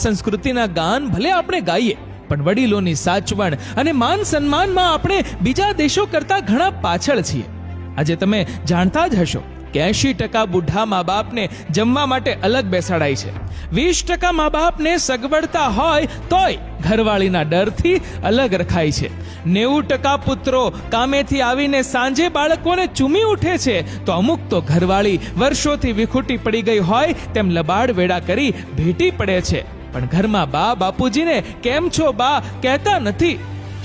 સંસ્કૃતિના ગાન ભલે આપણે ગાઈએ, પણ વડીલોની સાચવણ અને માન સન્માનમાં આપણે બીજા દેશો કરતા ઘણા પાછળ છીએ. આજે તમે જાણતા જ હશો કે 80% બુઢા મા બાપને જમવા માટે અલગ બેસાડાય છે. 20% મા બાપને સગવડતા હોય તોય ઘરવાળીના ડરથી અલગ રખાય છે. 90% પુત્રો કામેથી આવીને સાંજે બાળકોને ચૂમી ઉઠે છે, તો અમુક તો ઘરવાળી વર્ષોથી વિખૂટી પડી ગઈ હોય તેમ લબાડ વેડા કરી ભેટી પડે છે, પણ ઘરમાં બા બાપુજીને કેમ છો બા કહેતા નથી.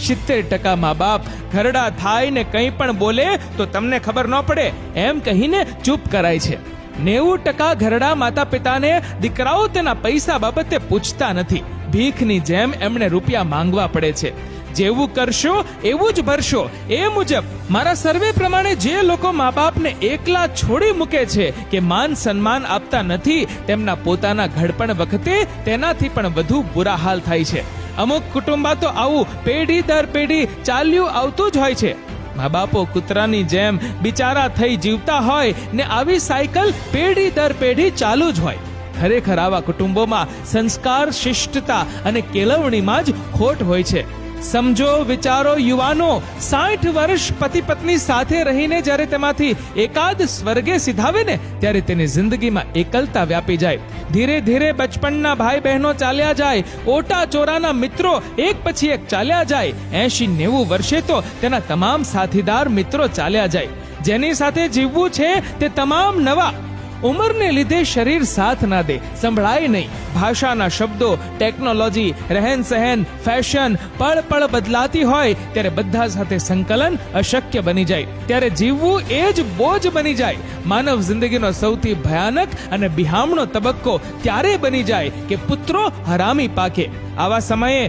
70% મા બાપ ઘરડા થાય ને કંઈ પણ બોલે તો તમને ખબર ન પડે એમ કહીને ચૂપ કરાય છે. 90% ઘરડા માતા પિતાને દીકરાઓ તેના પૈસા બાબતે પૂછતા નથી. ભીખની જેમ એમણે રૂપિયા માંગવા પડે છે. જેવું કરશો એવું જ ભરશો, એ મુજબ મારા સર્વે પ્રમાણે જે લોકો મા બાપને એકલા છોડી મૂકે છે કે માન સન્માન આપતા નથી, તેમના પોતાના ઘડપણ વખતે તેનાથી પણ વધુ બુરા હાલ થાય છે. અમુક કુટુંબા તો આવું પેઢી દર પેઢી ચાલ્યું આવતું જ હોય છે. મા બાપો કૂતરાની જેમ બિચારા થઈ જીવતા હોય ને આવી સાયકલ પેઢી દર પેઢી ચાલુ જ હોય. ખરેખર આવા કુટુંબોમાં સંસ્કાર, શિષ્ટતા અને કેળવણીમાં જ ખોટ હોય છે. સમજો, વિચારો યુવાનો, 60 વર્ષ પતિ પત્ની સાથે રહીને જ્યારે તેમાંથી એકાદ સ્વર્ગે સિધાવે ને ત્યારે તેની જિંદગીમાં એકલતા વ્યાપી જાય. ધીરે ધીરે બચપણના ભાઈ બહેનો ચાલ્યા જાય, ઓટા ચોરાના મિત્રો એક પછી એક ચાલ્યા જાય. 80-90 વર્ષે તો તેના તમામ સાથીદાર મિત્રો ચાલ્યા જાય. જેની સાથે જીવવું છે તે તમામ નવા. ઉંમરને લીધે શરીર સાથ ના દે, સંભળાય નહીં. ભાષાના શબ્દો, ટેકનોલોજી, રહેન સહેન, ફેશન પળ પળ બદલાતી હોય ત્યારે બધા સાથે સંકલન અશક્ય બની જાય. ત્યારે જીવવું એ જ બોજ બની જાય. માનવ જિંદગીનો સૌથી ભયાનક અને બિહામણો તબક્કો ત્યારે બની જાય કે પુત્રો હરામી પાકે. આવા સમયે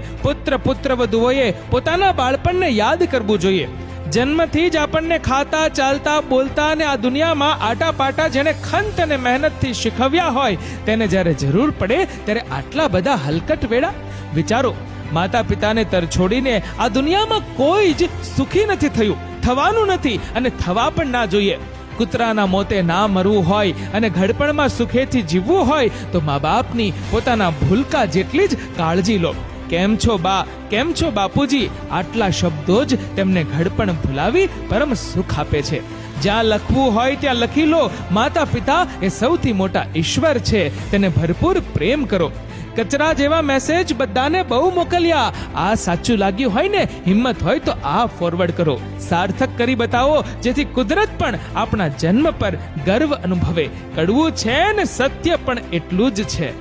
પુત્ર વધુઓએ પોતાના બાળપણને યાદ કરવું જોઈએ. જન્મથી જ આપણને ખાતા, ચાલતા, બોલતા અને આ દુનિયામાં આટાપાટા જેને ખંત અને મહેનતથી શીખવ્યા હોય તેને જ્યારે જરૂર પડે ત્યારે આટલા બધા હલકટ વેડા. વિચારો, માતા પિતાને તરછોડીને આ દુનિયામાં કોઈ જ સુખી નથી થયું, થવાનું નથી અને થવા પણ ના જોઈએ. કૂતરાના મોતે ના મરવું હોય અને ઘડપણમાં સુખેથી જીવવું હોય તો મા બાપની પોતાના ભૂલકા જેટલી જ કાળજી લો. કેમ છો બા, કેમ છો બાપુજી, આટલા શબ્દો જ તેમને ઘડપણ ભૂલાવી પરમ સુખ આપે છે. જ્યાં લખવું હોય ત્યાં લખી લો. માતા પિતા એ સૌથી મોટા ઈશ્વર છે, તેને ભરપૂર પ્રેમ કરો. કચરા જેવા મેસેજ બધાને બહુ મોકલ્યા. આ સાચું લાગ્યું હોય ને, હિંમત હોય તો આ ફોરવર્ડ કરો. સાર્થક કરી બતાવો જેથી કુદરત પણ આપણા જન્મ પર ગર્વ અનુભવે. કડવું છે ને સત્ય પણ એટલું જ છે.